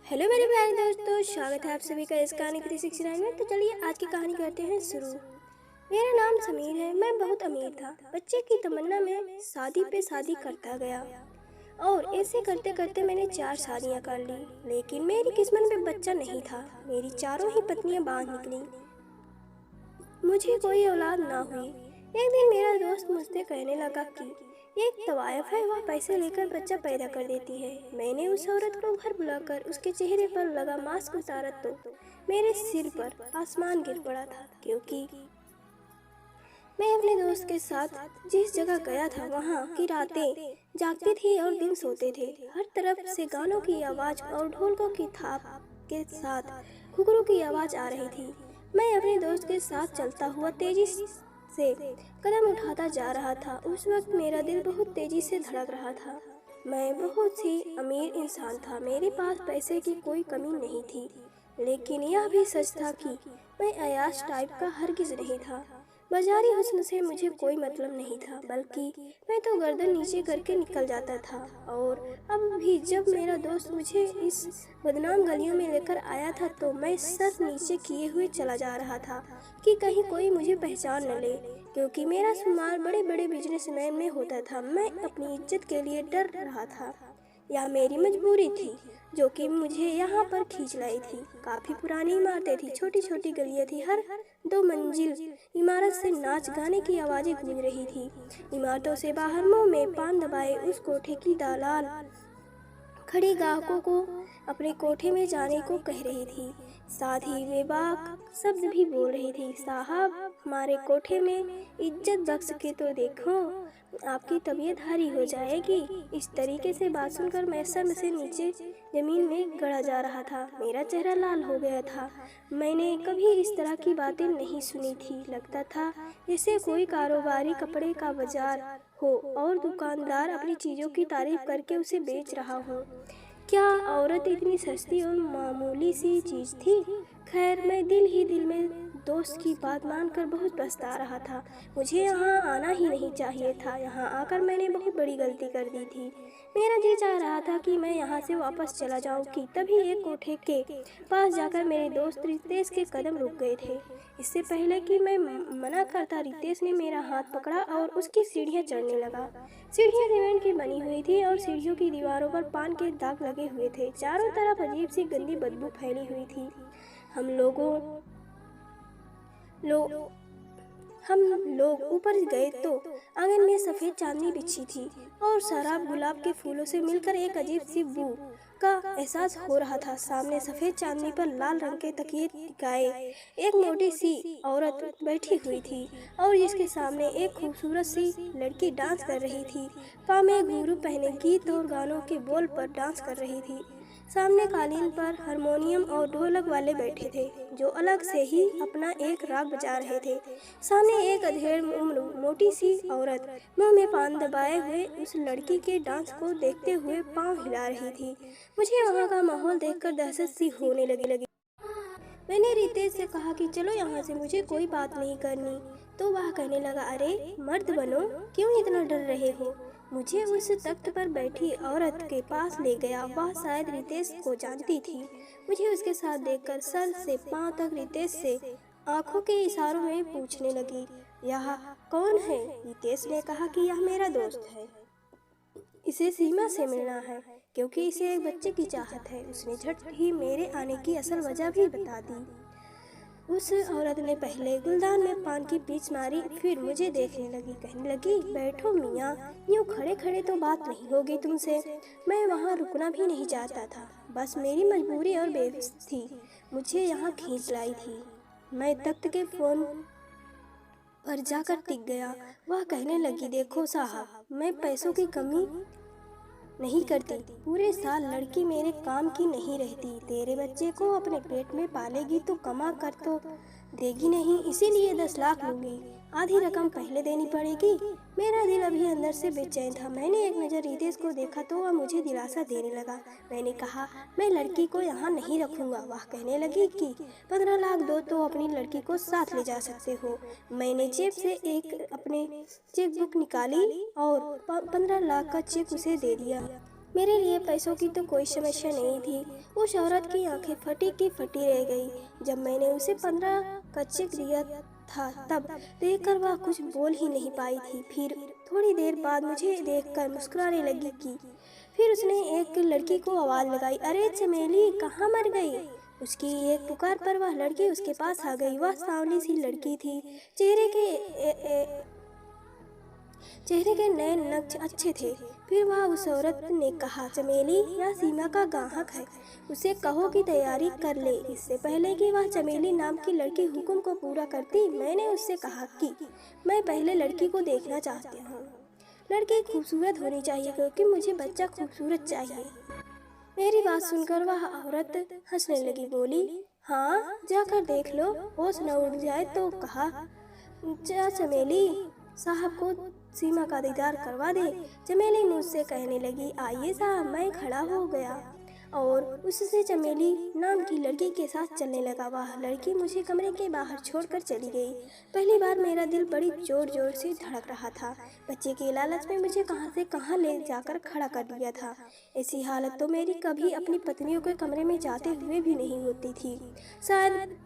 Hello मेरे प्यारे दोस्तों, स्वागत है आप सभी का इस कहानी 369 में। तो चलिए आज की कहानी करते हैं शुरू। मेरा नाम समीर है। मैं बहुत अमीर था। बच्चे की तमन्ना में शादी पे शादी करता गया और ऐसे करते करते मैंने 4 शादियां कर ली, लेकिन मेरी किस्मत में बच्चा नहीं था। मेरी चारों ही पत्नियां बाहर निकली, मुझे कोई औलाद ना हुई। एक दिन मेरा दोस्त मुझसे कहने लगा कि एक तवायफ है, वह पैसे लेकर बच्चा पैदा कर देती है। मैंने उस औरत को घर बुलाकर उसके चेहरे पर लगा मास्क उतारा तो मेरे सिर पर आसमान गिर पड़ा था, क्योंकि मैं अपने दोस्त के साथ जिस जगह गया था वहाँ की रातें जागती थी और दिन सोते थे। हर तरफ से गानों की आवाज़ और ढोलकों की थाप के साथ घुघरू की आवाज़ आ रही थी। मैं अपने दोस्त के साथ चलता हुआ तेजी से कदम उठाता जा रहा था। उस वक्त मेरा दिल बहुत तेजी से धड़क रहा था। मैं बहुत ही अमीर इंसान था, मेरे पास पैसे की कोई कमी नहीं थी, लेकिन यह भी सच था कि मैं अयाश टाइप का हरगिज नहीं था। बाजारी हुस्न से मुझे कोई मतलब नहीं था, बल्कि मैं तो गर्दन नीचे करके निकल जाता था। और अब भी जब मेरा दोस्त मुझे इस बदनाम गलियों में लेकर आया था तो मैं सर नीचे किए हुए चला जा रहा था कि कहीं कोई मुझे पहचान न ले, क्योंकि मेरा शुमार बड़े बड़े बिजनेसमैन में होता था। मैं अपनी इज्जत के लिए डर रहा था। यह मेरी मजबूरी थी जो कि मुझे यहाँ पर खींच लाई थी। काफी पुरानी इमारतें थी, छोटी छोटी गलियाँ थी। हर 2 मंजिल इमारत से नाच गाने की आवाजें गूंज रही थी। इमारतों से बाहर मुंह में पान दबाए उस कोठे की दलाल खड़ी ग्राहकों को अपने कोठे में जाने को कह रही थी। साथ ही बेबाक शब्द भी बोल रही थी। साहब, हमारे कोठे में इज्जत बख्श के तो देखो, आपकी तबीयत हरी हो जाएगी। इस तरीके से बात सुनकर मैं सर से नीचे जमीन में गड़ा जा रहा था। मेरा चेहरा लाल हो गया था। मैंने कभी इस तरह की बातें नहीं सुनी थी। लगता था जैसे कोई कारोबारी कपड़े का बाजार हो और दुकानदार अपनी चीजों की तारीफ करके उसे बेच रहा हो। क्या औरत इतनी सस्ती और मामूली सी चीज थी? खैर, मैं दिल ही दिल में दोस्त की बात मानकर बहुत पछता रहा था। मुझे यहाँ आना ही नहीं चाहिए था। यहाँ आकर मैंने बहुत बड़ी गलती कर दी थी। मेरा जी चाह रहा था कि मैं यहाँ से वापस चला जाऊँ कि तभी एक कोठे के पास जाकर मेरे दोस्त रितेश के कदम रुक गए थे। इससे पहले कि मैं मना करता, रितेश ने मेरा हाथ पकड़ा और उसकी सीढ़ियाँ चढ़ने लगा। सीढ़ियाँ सीमेंट की बनी हुई थी और सीढ़ियों की दीवारों पर पान के दाग लगे हुए थे। चारों तरफ अजीब सी गंदी बदबू फैली हुई थी। हम लोग ऊपर गए तो आंगन में सफेद चांदनी बिछी थी और शराब गुलाब के फूलों से मिलकर एक अजीब सी बू का एहसास हो रहा था। सामने सफेद चांदनी पर लाल रंग के तकिए टिकाए एक मोटी सी औरत बैठी हुई थी और जिसके सामने एक खूबसूरत सी लड़की डांस कर रही थी। पाँव में घुंघरू पहने गीत और गानों के बोल पर डांस कर रही थी। सामने कालीन पर हारमोनियम और ढोलक वाले बैठे थे जो अलग से ही अपना एक राग बजा रहे थे। सामने एक अधेड़ उम्र मोटी सी औरत मुंह में पान दबाए हुए उस लड़की के डांस को देखते हुए पांव हिला रही थी। मुझे वहाँ का माहौल देखकर दहशत सी होने लगी। मैंने रितेश से कहा कि चलो यहाँ से, मुझे कोई बात नहीं करनी। तो वह कहने लगा, अरे मर्द बनो, क्यों इतना डर रहे हो? मुझे उस तख्त पर बैठी औरत के पास ले गया। वह शायद रितेश को जानती थी। मुझे उसके साथ देखकर सर से पांव तक रितेश से आंखों के इशारों में पूछने लगी, यह कौन है? रितेश ने कहा कि यह मेरा दोस्त है, इसे सीमा से मिलना है क्योंकि इसे एक बच्चे की चाहत है। उसने झट ही मेरे आने की असल वजह भी बता दी। उस औरत ने पहले गुलदान में पान की पीच मारी, फिर मुझे देखने लगी। कहने लगी, बैठो मियाँ, यूँ खड़े खड़े तो बात नहीं होगी तुमसे। मैं वहाँ रुकना भी नहीं चाहता था, बस मेरी मजबूरी और बेबस थी मुझे यहाँ खींच लाई थी। मैं तख्त के फोन पर जाकर टिक गया। वह कहने लगी, देखो साहब, मैं पैसों की कमी नहीं करती। पूरे साल लड़की मेरे काम की नहीं रहती। तेरे बच्चे को अपने पेट में पालेगी तो कमा कर तो देगी नहीं, इसीलिए 10 लाख लूंगी। आधी रकम पहले देनी पड़ेगी। मेरा दिल अभी अंदर से बेचैन था। मैंने एक नज़र रितेश को देखा तो वह मुझे दिलासा देने लगा। मैंने कहा, मैं लड़की को यहाँ नहीं रखूंगा। वह कहने लगी कि 15 लाख दो तो अपनी लड़की को साथ ले जा सकते हो। मैंने जेब से एक अपने चेक बुक निकाली और 15 लाख का चेक उसे दे दिया। मेरे लिए पैसों की तो कोई समस्या नहीं थी। उस औरत की आंखें फटी की फटी रह गई। जब मैंने उसे 15 का चेक दिया था तब देखकर वह कुछ बोल ही नहीं पाई थी। फिर थोड़ी देर बाद मुझे देखकर मुस्कुराने लगी कि फिर उसने एक लड़की को आवाज़ लगाई, अरे चमेली कहाँ मर गई। उसकी एक पुकार पर वह लड़की उसके पास आ गई। वह सांवली सी लड़की थी। चेहरे के नए नक्श अच्छे थे। फिर वह उस औरत ने कहा, चमेली यह सीमा का ग्राहक है, उसे कहो कि तैयारी कर ले। इससे पहले कि वह चमेली नाम की लड़की हुक्म को पूरा करती, मैंने उससे कहा कि मैं पहले लड़की को देखना चाहती हूँ। लड़की खूबसूरत होनी चाहिए क्योंकि मुझे बच्चा खूबसूरत चाहिए। मेरी बात सुनकर वह औरत हंसने लगी, बोली, हाँ जाकर देख लो, होश न उड़ जाए तो। कहा, जा चमेली साहब को सीमा का दीदार करवा दे। चमेली मुझसे कहने लगी, आइए साहब। मैं खड़ा हो गया और उससे चमेली नाम की लड़की के साथ चलने लगा। वह लड़की मुझे कमरे के बाहर छोड़कर चली गई। पहली बार मेरा दिल बड़ी जोर जोर से धड़क रहा था। बच्चे के लालच में मुझे कहां से कहां ले जाकर खड़ा कर दिया था। ऐसी हालत तो मेरी कभी अपनी पत्नियों के कमरे में जाते हुए भी नहीं होती थी। शायद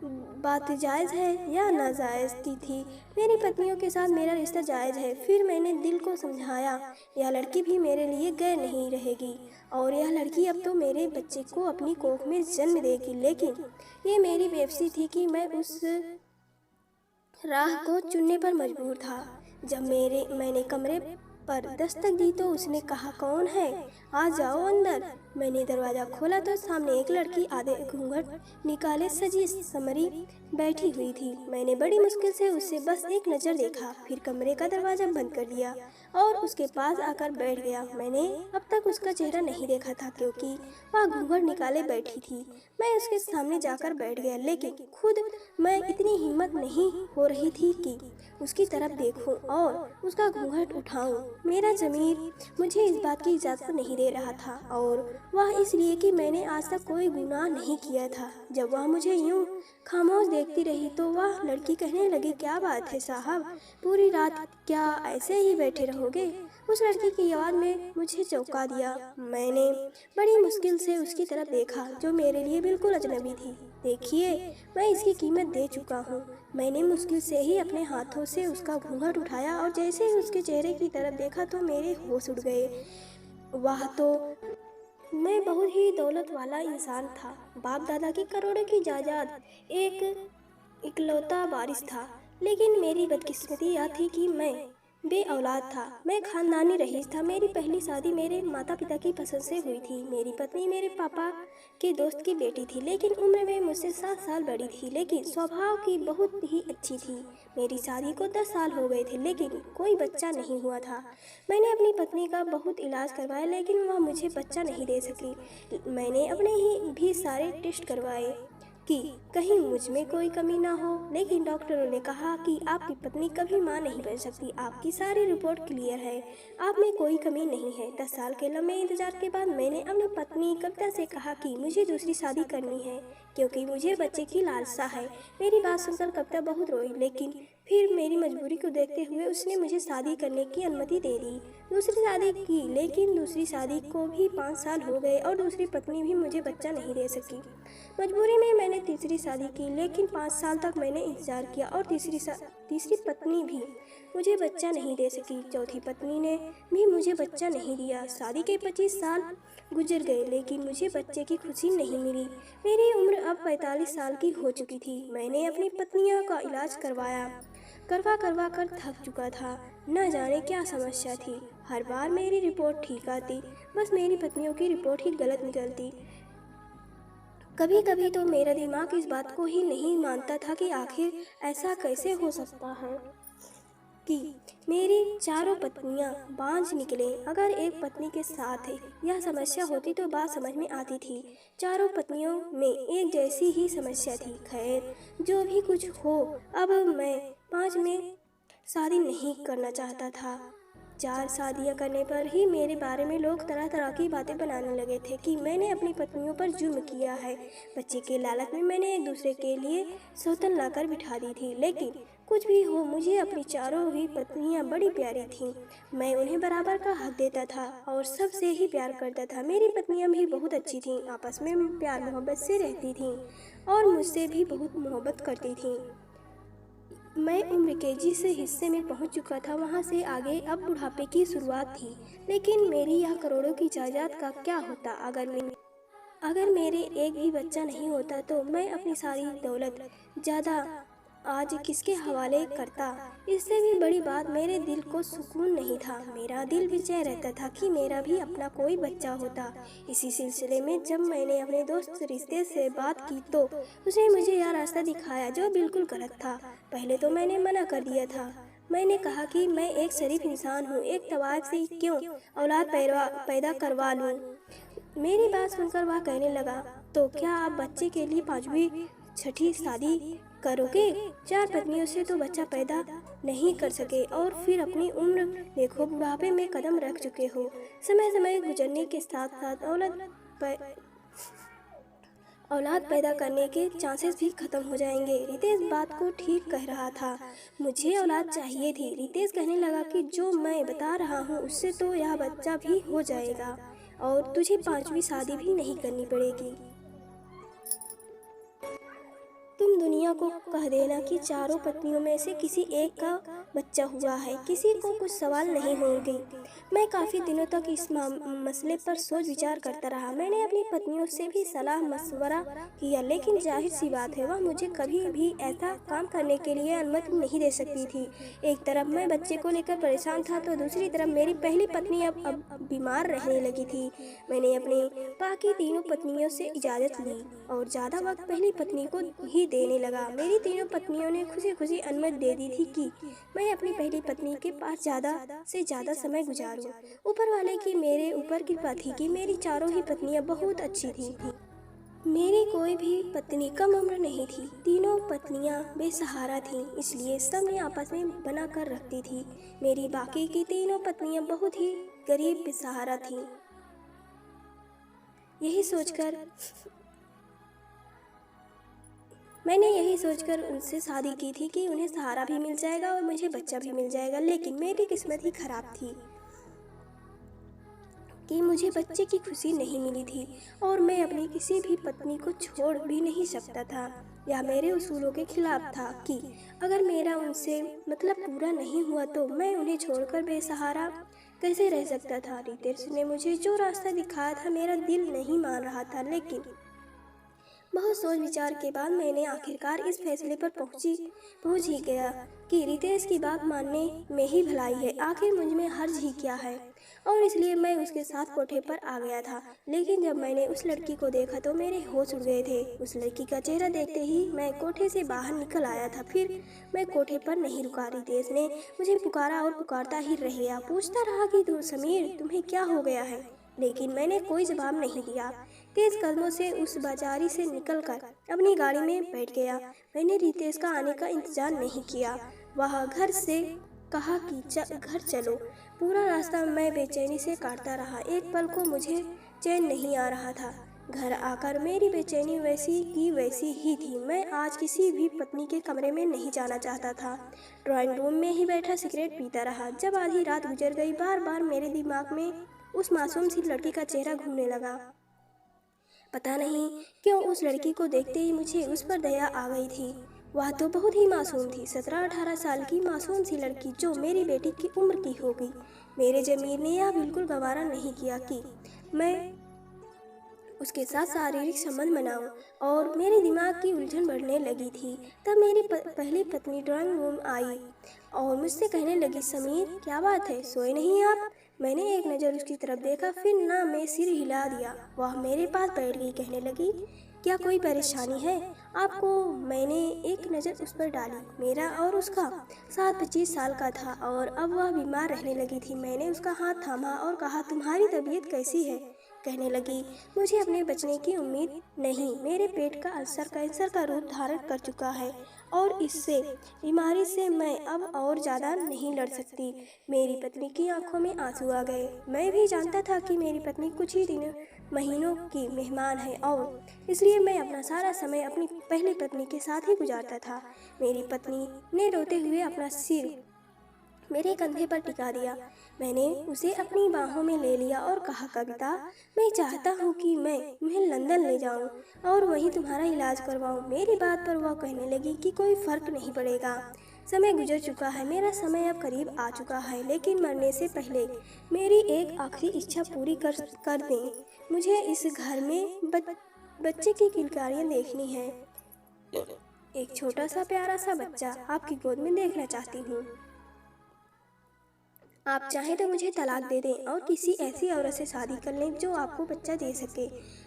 बात जायज़ है या नाजायज़ की थी। मेरी पत्नियों के साथ मेरा रिश्ता जायज़ है। फिर मैंने दिल को समझाया, यह लड़की भी मेरे लिए गैर नहीं रहेगी और यह लड़की अब तो मेरे बच्चे को अपनी कोख में जन्म देगी। लेकिन ये मेरी बेबसी थी कि मैं उस राह को चुनने पर मजबूर था। जब मैंने कमरे पर दस्तक दी तो उसने कहा, कौन है, आ जाओ अंदर। मैंने दरवाज़ा खोला तो सामने एक लड़की आधे घूंघट निकाले सजी समरी बैठी हुई थी। मैंने बड़ी मुश्किल से उससे बस एक नज़र देखा, फिर कमरे का दरवाज़ा बंद कर दिया और उसके पास आकर बैठ गया। मैंने अब तक उसका चेहरा नहीं देखा था क्योंकि वह घूंघट निकाले बैठी थी। मैं उसके सामने जाकर बैठ गया, लेकिन खुद मैं इतनी हिम्मत नहीं हो रही थी कि उसकी तरफ देखूं और उसका घूंघट उठाऊं। मेरा ज़मीर मुझे इस बात की इजाज़त नहीं दे रहा था, और वह इसलिए कि मैंने आज तक कोई गुनाह नहीं किया था। जब वह मुझे यूं खामोश देखती रही तो वह लड़की कहने लगी, क्या बात है साहब, पूरी रात क्या ऐसे ही बैठे रहोगे। उस लड़की की आवाज़ में मुझे चौंका दिया। मैंने बड़ी मुश्किल से उसकी तरफ देखा जो मेरे लिए बिल्कुल अजनबी थी। देखिए, मैं इसकी कीमत दे चुका हूँ। मैंने मुश्किल से ही अपने हाथों से उसका घूंघट उठाया और जैसे ही उसके चेहरे की तरफ देखा तो मेरे होश उड़ गए। वह तो मैं बहुत ही दौलत वाला इंसान था। बाप दादा की करोड़ों की जायदाद, एक इकलौता वारिस था। लेकिन मेरी बदकिस्मती यह थी कि मैं बे औलाद था। मैं खानदानी रईस था। मेरी पहली शादी मेरे माता पिता की पसंद से हुई थी। मेरी पत्नी मेरे पापा के दोस्त की बेटी थी, लेकिन उम्र में मुझसे 7 साल बड़ी थी, लेकिन स्वभाव की बहुत ही अच्छी थी। मेरी शादी को 10 साल हो गए थे, लेकिन कोई बच्चा नहीं हुआ था। मैंने अपनी पत्नी का बहुत इलाज करवाया, लेकिन वह मुझे बच्चा नहीं दे सकी। मैंने अपने ही भी सारे टेस्ट करवाए कि कहीं मुझ में कोई कमी ना हो, लेकिन डॉक्टरों ने कहा कि आपकी पत्नी कभी मां नहीं बन सकती। आपकी सारी रिपोर्ट क्लियर है, आप में कोई कमी नहीं है। 10 साल के लंबे इंतजार के बाद मैंने अपनी पत्नी कविता से कहा कि मुझे दूसरी शादी करनी है क्योंकि मुझे बच्चे की लालसा है। मेरी बात सुनकर कविता बहुत रोई, लेकिन फिर मेरी मजबूरी को देखते हुए उसने मुझे शादी करने की अनुमति दे दी। दूसरी शादी की, लेकिन दूसरी शादी को भी 5 साल हो गए और दूसरी पत्नी भी मुझे बच्चा नहीं दे सकी। मजबूरी में मैंने तीसरी शादी की, लेकिन 5 साल तक मैंने इंतजार किया और तीसरी पत्नी भी मुझे बच्चा नहीं दे सकी। चौथी पत्नी ने भी मुझे बच्चा नहीं दिया। शादी के 25 साल गुजर गए, लेकिन मुझे बच्चे की खुशी नहीं मिली। मेरी उम्र अब 45 साल की हो चुकी थी। मैंने अपनी पत्नियों का इलाज करवा कर थक चुका था। न जाने क्या समस्या थी। हर बार मेरी रिपोर्ट ठीक आती, बस मेरी पत्नियों की रिपोर्ट ही गलत निकलती। कभी कभी तो मेरा दिमाग इस बात को ही नहीं मानता था कि आखिर ऐसा कैसे हो सकता है कि मेरी चारों पत्नियां बांझ निकले। अगर एक पत्नी के साथ यह समस्या होती तो बात समझ में आती थी। चारों पत्नियों में एक जैसी ही समस्या थी। खैर, जो भी कुछ हो, अब मैं 5 में शादी नहीं करना चाहता था। 4 शादियाँ करने पर ही मेरे बारे में लोग तरह तरह की बातें बनाने लगे थे कि मैंने अपनी पत्नियों पर जुल्म किया है। बच्चे के लालच में मैंने एक दूसरे के लिए सौतन लाकर बिठा दी थी, लेकिन कुछ भी हो, मुझे अपनी चारों ही पत्नियां बड़ी प्यारी थीं। मैं उन्हें बराबर का हक देता था और सबसे ही प्यार करता था। मेरी पत्नियां भी बहुत अच्छी थीं, आपस में प्यार मोहब्बत से रहती थीं और मुझसे भी बहुत मोहब्बत करती थीं। मैं उम्र के जिस हिस्से में पहुंच चुका था, वहां से आगे अब बुढ़ापे की शुरुआत थी। लेकिन मेरी यह करोड़ों की जायदाद का क्या होता अगर मेरे एक भी बच्चा नहीं होता, तो मैं अपनी सारी दौलत ज़्यादा आज किसके हवाले करता। इससे भी बड़ी बात, मेरे दिल को सुकून नहीं था। मेरा दिल बेचैन रहता था कि मेरा भी अपना कोई बच्चा होता। इसी सिलसिले में जब मैंने अपने दोस्त रिश्ते से बात की, तो उसने मुझे यह रास्ता दिखाया जो बिल्कुल गलत था। पहले तो मैंने मना कर दिया था। मैंने कहा कि मैं एक शरीफ इंसान हूँ, एक तवायफ से क्यों औलाद पैदा करवा लूँ। मेरी बात सुनकर वह कहने लगा, तो क्या आप बच्चे के लिए पांचवी छठी शादी करोगे? 4 पत्नियों से तो बच्चा पैदा नहीं कर सके और फिर अपनी उम्र देखो, बुढ़ापे में कदम रख चुके हो। समय गुजरने के साथ साथ औलाद पैदा करने के चांसेस भी खत्म हो जाएंगे। रितेश बात को ठीक कह रहा था। मुझे औलाद चाहिए थी। रितेश कहने लगा कि जो मैं बता रहा हूँ उससे तो यह बच्चा भी हो जाएगा और तुझे 5वीं शादी भी नहीं करनी पड़ेगी। तुम दुनिया को कह देना कि चारों पत्नियों में से किसी एक का बच्चा हुआ है, किसी को कुछ सवाल नहीं होंगे। मैं काफ़ी दिनों तक इस मसले पर सोच विचार करता रहा। मैंने अपनी पत्नियों से भी सलाह मशवरा किया, लेकिन जाहिर सी बात है, वह मुझे कभी भी ऐसा काम करने के लिए अनुमति नहीं दे सकती थी। एक तरफ मैं बच्चे को लेकर परेशान था, तो दूसरी तरफ मेरी पहली पत्नी अब बीमार रहने लगी थी। मैंने अपनी बाकी तीनों पत्नियों से इजाज़त ली और ज़्यादा वक्त पहली पत्नी को ही देने लगा। मेरी तीनों पत्नियों ने खुशी खुशी अनुमति दे दी थी कि मैं अपनी पहली पत्नी के पास ज़्यादा से ज़्यादा समय गुजारूं। ऊपर वाले की मेरे ऊपर कृपा थी कि मेरी चारों ही पत्नियां बहुत अच्छी थीं। मेरी कोई भी पत्नी कम उम्र नहीं थी। तीनों पत्नियां बेसहारा थीं, इसलिए सब ने आपस में बना कर रखती थी। मेरी बाकी की तीनों पत्नियां बहुत ही गरीब बेसहारा थीं। मैंने यही सोचकर उनसे शादी की थी कि उन्हें सहारा भी मिल जाएगा और मुझे बच्चा भी मिल जाएगा। लेकिन मेरी किस्मत ही खराब थी कि मुझे बच्चे की खुशी नहीं मिली थी और मैं अपनी किसी भी पत्नी को छोड़ भी नहीं सकता था। यह मेरे उसूलों के खिलाफ था कि अगर मेरा उनसे मतलब पूरा नहीं हुआ, तो मैं उन्हें छोड़कर बेसहारा कैसे रह सकता था। रितेश ने मुझे जो रास्ता दिखाया था, मेरा दिल नहीं मान रहा था, लेकिन बहुत सोच विचार के बाद मैंने आखिरकार इस फैसले पर पहुंच ही गया कि रितेश की बात मानने में ही भलाई है। आखिर मुझ में हर्ज ही क्या है, और इसलिए मैं उसके साथ कोठे पर आ गया था। लेकिन जब मैंने उस लड़की को देखा तो मेरे होश उड़ गए थे। उस लड़की का चेहरा देखते ही मैं कोठे से बाहर निकल आया था। फिर मैं कोठे पर नहीं रुका। रितेश ने मुझे पुकारा और पुकारता ही रह गया। पूछता रहा कि समीर, तुम्हें क्या हो गया है? लेकिन मैंने कोई जवाब नहीं दिया। तेज कदमों से उस बाजारी से निकलकर अपनी गाड़ी में बैठ गया। मैंने रितेश का आने का इंतजार नहीं किया। वह घर से कहा कि घर चलो। पूरा रास्ता मैं बेचैनी से काटता रहा। एक पल को मुझे चैन नहीं आ रहा था। घर आकर मेरी बेचैनी वैसी की वैसी ही थी। मैं आज किसी भी पत्नी के कमरे में नहीं जाना चाहता था। ड्राइंग रूम में ही बैठा सिगरेट पीता रहा। जब आधी रात गुजर गई, बार बार मेरे दिमाग में उस मासूम सी लड़की का चेहरा घूमने लगा। पता नहीं क्यों उस लड़की को देखते ही मुझे उस पर दया आ गई थी। वह तो बहुत ही मासूम थी, 17-18 साल की मासूम सी लड़की जो मेरी बेटी की उम्र की होगी। मेरे जमीर ने यह बिल्कुल गवारा नहीं किया कि मैं उसके साथ शारीरिक संबंध बनाऊं, और मेरे दिमाग की उलझन बढ़ने लगी थी। तब मेरी पहली पत्नी ड्राइंग रूम आई और मुझसे कहने लगी, समीर, क्या बात है, सोए नहीं आप? मैंने एक नज़र उसकी तरफ देखा, फिर ना मैं सिर हिला दिया। वह मेरे पास बैठ गई। कहने लगी, क्या कोई परेशानी है आपको? मैंने एक नज़र उस पर डाली। मेरा और उसका साथ 25 साल का था और अब वह बीमार रहने लगी थी। मैंने उसका हाथ थामा और कहा, तुम्हारी तबीयत कैसी है? कहने लगी, मुझे अपने बचने की उम्मीद नहीं। मेरे पेट का अल्सर कैंसर का रूप धारण कर चुका है और इससे बीमारी से मैं अब और ज़्यादा नहीं लड़ सकती। मेरी पत्नी की आंखों में आंसू आ गए। मैं भी जानता था कि मेरी पत्नी कुछ ही दिनों महीनों की मेहमान है और इसलिए मैं अपना सारा समय अपनी पहली पत्नी के साथ ही गुजारता था। मेरी पत्नी ने रोते हुए अपना सिर मेरे कंधे पर टिका दिया। मैंने उसे अपनी बाहों में ले लिया और कहा, कविता, मैं चाहता हूँ कि मैं तुम्हें लंदन ले जाऊँ और वहीं तुम्हारा इलाज करवाऊँ। मेरी बात पर वह कहने लगी कि कोई फर्क नहीं पड़ेगा, समय गुजर चुका है, मेरा समय अब करीब आ चुका है, लेकिन मरने से पहले मेरी एक आखिरी इच्छा पूरी कर दें। मुझे इस घर में बच्चे की किलकारियाँ देखनी है। एक छोटा सा प्यारा सा बच्चा आपकी गोद में देखना चाहती हूँ। आप चाहें तो मुझे तलाक दे दें और किसी ऐसी औरत से शादी कर लें जो आपको बच्चा दे सके।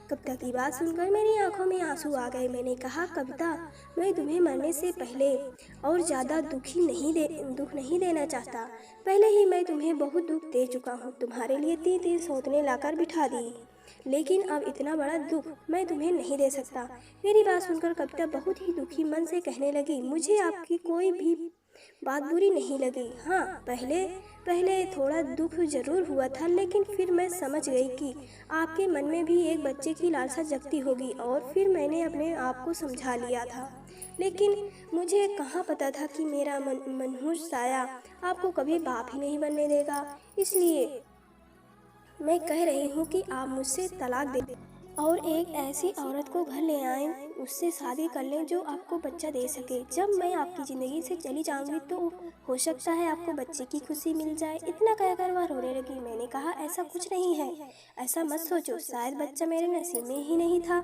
कविता की बात सुनकर मेरी आंखों में आंसू आ गए। मैंने कहा, कविता, मैं तुम्हें मरने से पहले और ज़्यादा दुख नहीं देना चाहता। पहले ही मैं तुम्हें बहुत दुख दे चुका हूँ। तुम्हारे लिए 3 सौतेले लाकर बिठा दी, लेकिन अब इतना बड़ा दुख मैं तुम्हें नहीं दे सकता। मेरी बात सुनकर कविता बहुत ही दुखी मन से कहने लगी, मुझे आपकी कोई भी बात बुरी नहीं लगी। हाँ, पहले थोड़ा दुख जरूर हुआ था, लेकिन फिर मैं समझ गई कि आपके मन में भी एक बच्चे की लालसा जगती होगी और फिर मैंने अपने आप को समझा लिया था। लेकिन मुझे कहाँ पता था कि मेरा मनहूस साया आपको कभी बाप ही नहीं बनने देगा। इसलिए मैं कह रही हूँ कि आप मुझसे तलाक दे और एक ऐसी औरत को घर ले आएं, उससे शादी कर लें जो आपको बच्चा दे सके। जब मैं आपकी ज़िंदगी से चली जाऊंगी तो हो सकता है आपको बच्चे की खुशी मिल जाए। इतना कहकर वह रोने लगी। मैंने कहा, ऐसा कुछ नहीं है, ऐसा मत सोचो, शायद बच्चा मेरे नसीब में ही नहीं था।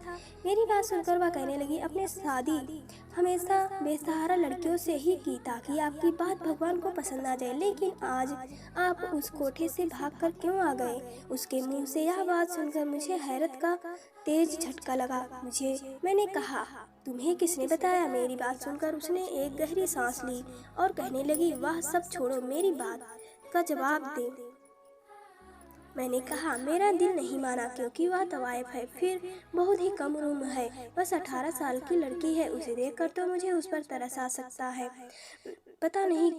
मेरी बात सुनकर वह कहने लगी, अपने शादी हमेशा बेसहारा लड़कियों से ही की ताकि आपकी बात भगवान को पसंद आ जाए, लेकिन आज आप उस कोठे से भागकर क्यों आ गए? उसके मुंह से यह बात सुनकर मुझे हैरत का तेज झटका लगा। मैंने कहा, तुम्हें किसने बताया? मेरी बात सुनकर उसने एक गहरी सांस ली और कहने लगी, वह सब छोड़ो, मेरी बात का जवाब दे। मैंने कहा, मेरा दिल नहीं माना क्योंकि वह तवायफ है, फिर बहुत ही कम उम्र है, बस 18 साल की लड़की है। उसे देखकर तो मुझे उस पर तरस आ सकता है। पता नहीं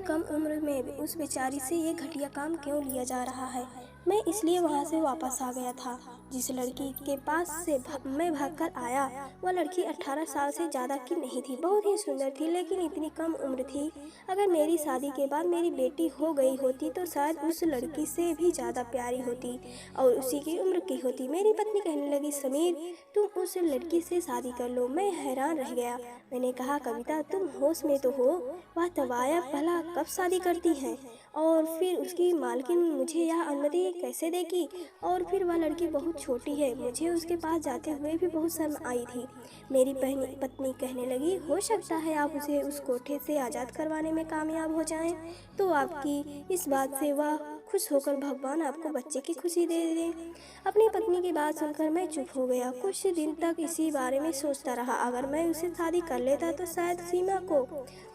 कम उम्र में उस बेचारी से ये घटिया काम क्यों लिया जा रहा है। मैं इसलिए वहाँ से वापस आ गया था। जिस लड़की के पास से मैं भागकर आया, वह लड़की 18 साल से ज़्यादा की नहीं थी, बहुत ही सुंदर थी, लेकिन इतनी कम उम्र थी। अगर मेरी शादी के बाद मेरी बेटी हो गई होती तो शायद उस लड़की से भी ज़्यादा प्यारी होती और उसी की उम्र की होती। मेरी पत्नी कहने लगी, समीर, तुम उस लड़की से शादी कर लो। मैं हैरान रह गया। मैंने कहा, कविता, तुम होश में तो हो? वह तवायफ भला कब शादी करती है? और फिर उसकी मालकिन मुझे यह अनुमति कैसे देगी? और फिर वह लड़की बहुत छोटी है, मुझे उसके पास जाते हुए भी बहुत शर्म आई थी। मेरी पत्नी कहने लगी, हो सकता है आप उसे उस कोठे से आज़ाद करवाने में कामयाब हो जाएं, तो आपकी इस बात से वह खुश होकर भगवान आपको बच्चे की खुशी दे दे। अपनी पत्नी की बात सुनकर मैं चुप हो गया। कुछ दिन तक इसी बारे में सोचता रहा। अगर मैं उसे शादी कर लेता तो शायद सीमा को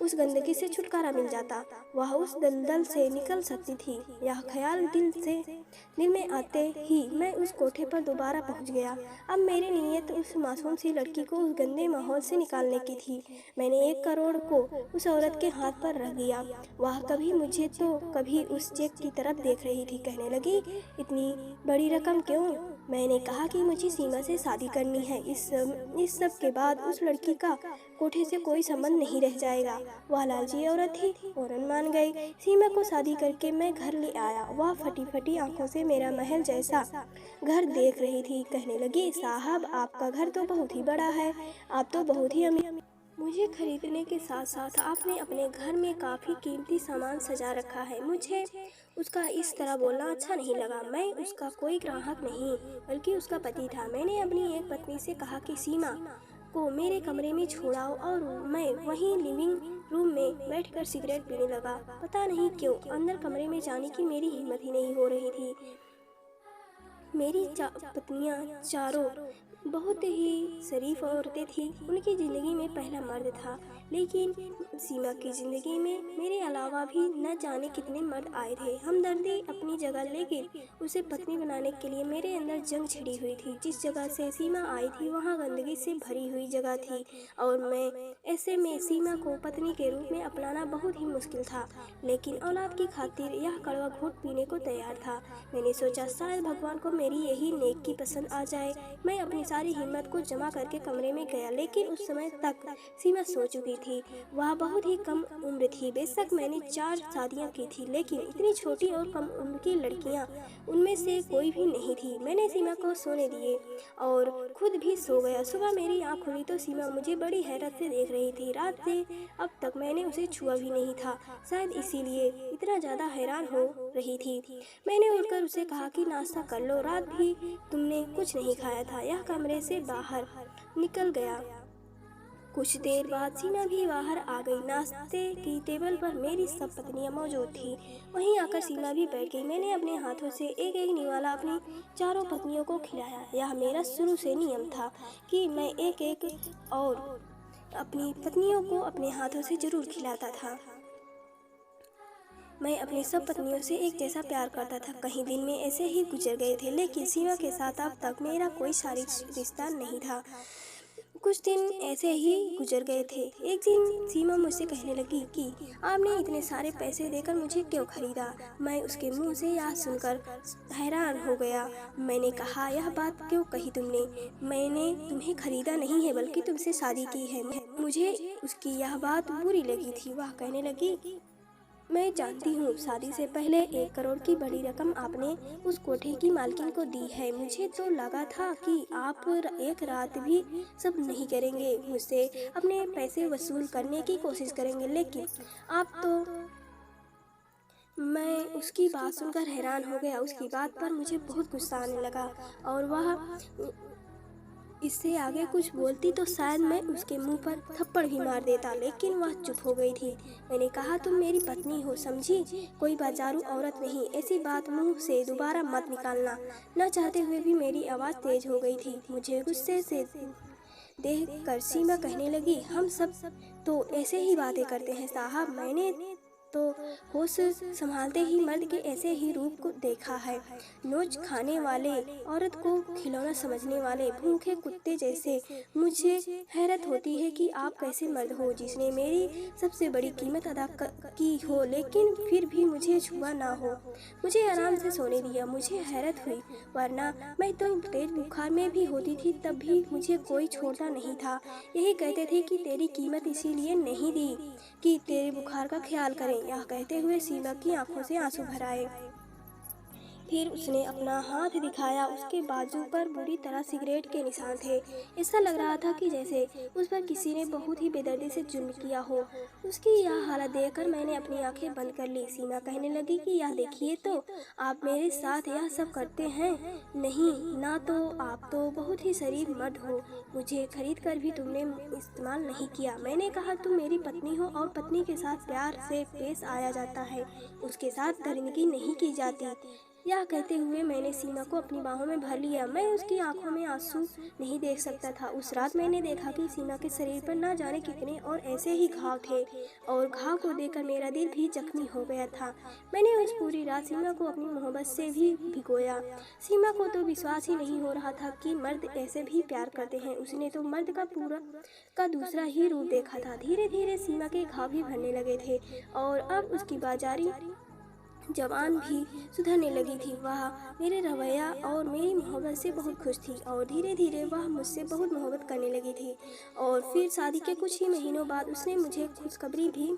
उस गंदगी से छुटकारा मिल जाता, वह उस दलदल से निकल सकती थी। यह ख्याल दिल में आते ही मैं उस कोठे पर दोबारा पहुंच गया। अब मेरी नीयत उस मासूम सी लड़की को उस गंदे माहौल से निकालने की थी। मैंने 1 करोड़ को उस औरत के हाथ पर रख दिया। वह कभी मुझे तो कभी उस चेक की तरफ देख रही थी। कहने लगी, इतनी बड़ी रकम क्यों? मैंने कहा कि मुझे सीमा से शादी करनी है। इस सब के बाद उस लड़की का कोठे से कोई संबंध नहीं रह जाएगा। वह लालची औरत थी, फौरन मान गई। सीमा को शादी करके मैं घर ले आया। वह फटी फटी आंखों से मेरा महल जैसा घर देख रही थी। कहने लगी, साहब, आपका घर तो बहुत ही बड़ा है, आप तो बहुत ही अमीर। मुझे खरीदने के साथ साथ आपने अपने घर में काफ़ी कीमती सामान सजा रखा है। मुझे उसका इस तरह बोलना अच्छा नहीं लगा। मैं उसका कोई ग्राहक नहीं, बल्कि उसका पति था। मैंने अपनी एक पत्नी से कहा कि सीमा को मेरे कमरे में छोड़ाओ और मैं वहीं लिविंग रूम में बैठकर सिगरेट पीने लगा। पता नहीं क्यों अंदर कमरे में जाने की मेरी हिम्मत ही नहीं हो रही थी। मेरी पत्नियां चारों बहुत ही शरीफ औरतें थी। उनकी ज़िंदगी में पहला मर्द था, लेकिन सीमा की ज़िंदगी में मेरे अलावा भी न जाने कितने मर्द आए थे। हमदर्दी अपनी जगह, लेकिन उसे पत्नी बनाने के लिए मेरे अंदर जंग छिड़ी हुई थी। जिस जगह से सीमा आई थी वहाँ गंदगी से भरी हुई जगह थी, और मैं ऐसे में सीमा को पत्नी के रूप में अपनाना बहुत ही मुश्किल था। लेकिन औलाद की खातिर यह कड़वा घूंट पीने को तैयार था। मैंने सोचा शायद भगवान को मेरी यही नेकी पसंद आ जाए। मैं अपनी सारी हिम्मत को जमा करके कमरे में गया, लेकिन उस समय तक सीमा सो चुकी थी। वह बहुत ही कम उम्र थी। बेशक मैंने 4 शादियां की थी, लेकिन इतनी छोटी और कम उम्र की लड़कियां उनमें से कोई भी नहीं थी। मैंने सीमा को सोने दिए और खुद भी सो गया। सुबह मेरी आँख खुली तो सीमा मुझे बड़ी हैरत से देख रही थी। रात से अब तक मैंने उसे छुआ भी नहीं था, शायद इसीलिए इतना ज़्यादा हैरान हो रही थी। मैंने उठकर उसे कहा कि नाश्ता कर लो, रात भी तुमने कुछ नहीं खाया था। यह कमरे से बाहर निकल गया। कुछ देर बाद सीमा भी बाहर आ गई। नाश्ते की टेबल पर मेरी सब पत्नियां मौजूद थी। वहीं आकर सीमा भी बैठ गई। मैंने अपने हाथों से एक एक निवाला अपनी चारों पत्नियों को खिलाया। यह मेरा शुरू से नियम था कि मैं एक एक और अपनी पत्नियों को अपने हाथों से जरूर खिलाता था। मैं अपनी सब पत्नियों से एक जैसा प्यार करता था। कहीं दिन में ऐसे ही गुजर गए थे, लेकिन सीमा के साथ अब तक मेरा कोई शारीरिक रिश्ता नहीं था। कुछ दिन ऐसे ही गुजर गए थे। एक दिन सीमा मुझसे कहने लगी कि आपने इतने सारे पैसे देकर मुझे क्यों खरीदा। मैं उसके मुंह से यह सुनकर हैरान हो गया। मैंने कहा, यह बात क्यों कही तुमने? मैंने तुम्हें खरीदा नहीं है, बल्कि तुमसे शादी की है। मुझे उसकी यह बात बुरी लगी थी। वह कहने लगी, मैं जानती हूँ, शादी से पहले 1 करोड़ की बड़ी रकम आपने उस कोठे की मालकिन को दी है। मुझे तो लगा था कि आप एक रात भी सब नहीं करेंगे, मुझसे अपने पैसे वसूल करने की कोशिश करेंगे, लेकिन आप तो। मैं उसकी बात सुनकर हैरान हो गया। उसकी बात पर मुझे बहुत गुस्सा आने लगा, और वह इससे आगे कुछ बोलती तो शायद मैं उसके मुंह पर थप्पड़ भी मार देता, लेकिन वह चुप हो गई थी। मैंने कहा, तुम मेरी पत्नी हो, समझी, कोई बाजारू औरत नहीं। ऐसी बात मुंह से दोबारा मत निकालना। न चाहते हुए भी मेरी आवाज़ तेज हो गई थी। मुझे गुस्से से देख कर सीमा कहने लगी, हम सब तो ऐसे ही बातें करते हैं साहब। मैंने तो होश संभालते ही मर्द के ऐसे ही रूप को देखा है। नोच खाने वाले, औरत को खिलौना समझने वाले, भूखे कुत्ते जैसे। मुझे हैरत होती है कि आप कैसे मर्द हो जिसने मेरी सबसे बड़ी कीमत अदा की हो, लेकिन फिर भी मुझे छुआ ना हो, मुझे आराम से सोने दिया। मुझे हैरत हुई, वरना मैं तो तेज बुखार में भी होती थी तब भी मुझे कोई छोड़ता नहीं था। यही कहते थे कि तेरी कीमत इसीलिए नहीं दी कि तेरे बुखार का ख्याल करें। यह कहते हुए सीमा की आंखों से आंसू भर आए। फिर उसने अपना हाथ दिखाया। उसके बाजू पर बुरी तरह सिगरेट के निशान थे। ऐसा लग रहा था कि जैसे उस पर किसी ने बहुत ही बेदर्दी से जुल्म किया हो। उसकी यह हालत देखकर मैंने अपनी आंखें बंद कर ली। सीमा कहने लगी कि यह देखिए तो, आप मेरे साथ यह सब करते हैं। नहीं ना, तो आप तो बहुत ही शरीफ मर्द हो। मुझे खरीद कर भी तुमने इस्तेमाल नहीं किया। मैंने कहा, तुम मेरी पत्नी हो और पत्नी के साथ प्यार से पेश आया जाता है, उसके साथ दरिंदगी नहीं की जाती। यह कहते हुए मैंने सीमा को अपनी बाहों में भर लिया। मैं उसकी आंखों में आंसू नहीं देख सकता था। उस रात मैंने देखा कि सीमा के शरीर पर ना जाने कितने और ऐसे ही घाव थे, और घाव को देखकर मेरा दिल भी जख्मी हो गया था। मैंने उस पूरी रात सीमा को अपनी मोहब्बत से भी भिगोया। सीमा को तो विश्वास ही नहीं हो रहा था कि मर्द ऐसे भी प्यार करते हैं। उसने तो मर्द का दूसरा ही रूप देखा था। धीरे धीरे सीमा के घाव भी भरने लगे थे, और अब उसकी बाजारी जवान भी सुधरने लगी थी। वह मेरे रवैया और मेरी मोहब्बत से बहुत खुश थी, और धीरे धीरे वह मुझसे बहुत मोहब्बत करने लगी थी। और फिर शादी के कुछ ही महीनों बाद उसने मुझे खुशखबरी भी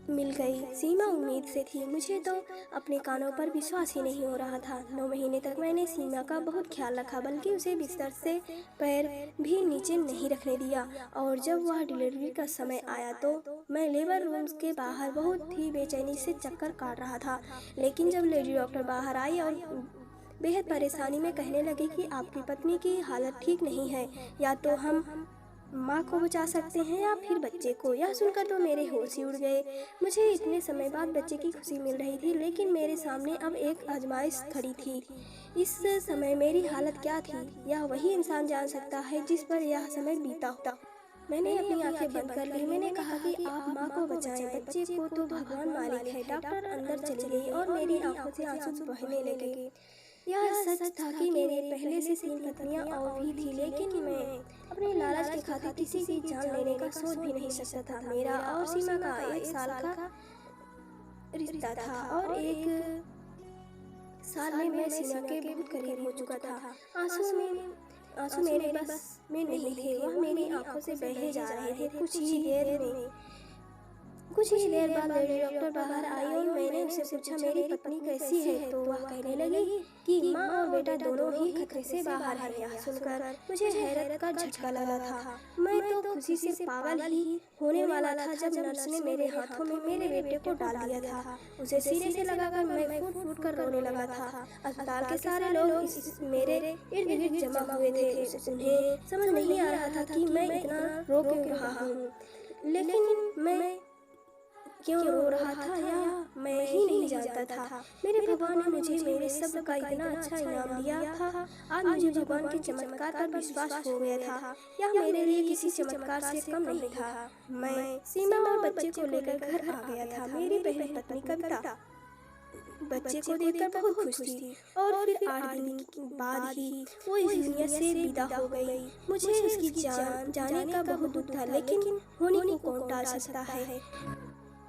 मिल गई। सीमा उम्मीद से थी। मुझे तो अपने कानों पर विश्वास ही नहीं हो रहा था। 9 महीने तक मैंने सीमा का बहुत ख्याल रखा, बल्कि उसे बिस्तर से पैर भी नीचे नहीं रखने दिया। और जब वह डिलीवरी का समय आया तो मैं लेबर रूम्स के बाहर बहुत ही बेचैनी से चक्कर काट रहा था। लेकिन जब लेडी डॉक्टर बाहर आई और बेहद परेशानी में कहने लगी कि आपकी पत्नी की हालत ठीक नहीं है, या तो हम माँ को बचा सकते हैं या फिर बच्चे को। यह सुनकर तो मेरे होश ही उड़ गए। मुझे इतने समय बाद बच्चे की खुशी मिल रही थी, लेकिन मेरे सामने अब एक आजमाइश खड़ी थी। इस समय मेरी हालत क्या थी, यह वही इंसान जान सकता है जिस पर यह समय बीता होता। मैंने अपनी आंखें बंद कर ली। मैंने कहा कि आप माँ को बचाएं, बच्चे को तो भगवान मालिक है। डॉक्टर अंदर चली गई और मेरी आंखों से आंसू बहने लगे। यह सच था कि मेरे पहले से 3 पत्नियां और भी थी, लेकिन मैं अपने लालच के खातिर किसी की जान लेने का सोच भी नहीं सकता था। मेरा और सीमा का 1 साल का रिश्ता था और 1 साल में मैं सीमा के बहुत करीब हो चुका था। आंसू मेरे बस में नहीं थे, वह मेरी आंखों से बहे जा रहे थे। कुछ ही देर बाद लेडी डॉक्टर बाहर आई और मैंने उससे पूछा मेरी पत्नी कैसी है, तो वह कहने लगी कि माँ और बेटा दोनों ही खतरे से बाहर हैं। यह सुनकर मुझे हैरत का झटका लगा था। मैं तो खुशी से पागल ही होने वाला था जब नर्स ने मेरे हाथों में मेरे बेटे को डाल दिया था। उसे सीने से लगाकर मैं फूट फूट कर रोने लगा था। अस्पताल के सारे लोग मेरे इर्द गिर्द जमा हुए थे। उन्हें समझ नहीं आ रहा था कि मैं इतना रो क्यों रहा हूँ, लेकिन मैं क्यों रो रहा था या मैं ही नहीं जानता था। मेरे भगवान ने मुझे मेरे सब्र का इतना अच्छा इनाम दिया था। आज मुझे भगवान के चमत्कार पर विश्वास हो गया था। यह मेरे लिए किसी चमत्कार से कम नहीं था। मैं सीमा और बच्चे को लेकर घर आ गया था। मेरी पहली पत्नी कविता बच्चे को देखकर बहुत खुश थी और फिर 8 दिन बाद ही वो इस दुनिया से विदा हो गई। मुझे उसकी जाने का बहुत दुख था, लेकिन होने को कौन टाल सकता है।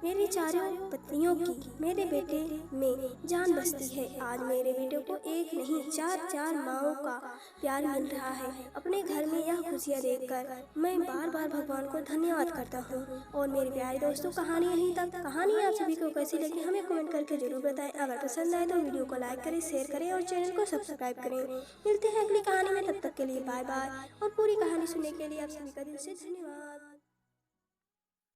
मेरी चारों पत्नियों की मेरे बेटे में जान बसती है। आज मेरे बेटे को 1 नहीं 4 माँओं का प्यार मिल रहा है। अपने घर में यह खुशियाँ देखकर मैं बार बार भगवान को धन्यवाद करता हूँ। और मेरे प्यारे दोस्तों, कहानी यहीं तक। कहानी आप सभी को कैसी लगी हमें कमेंट करके जरूर बताएं। अगर पसंद आए तो वीडियो को लाइक करें, शेयर करें और चैनल को सब्सक्राइब करें। मिलते हैं अगली कहानी में, तब तक के लिए बाय बाय। और पूरी कहानी सुनने के लिए आप सभी का दिल से धन्यवाद।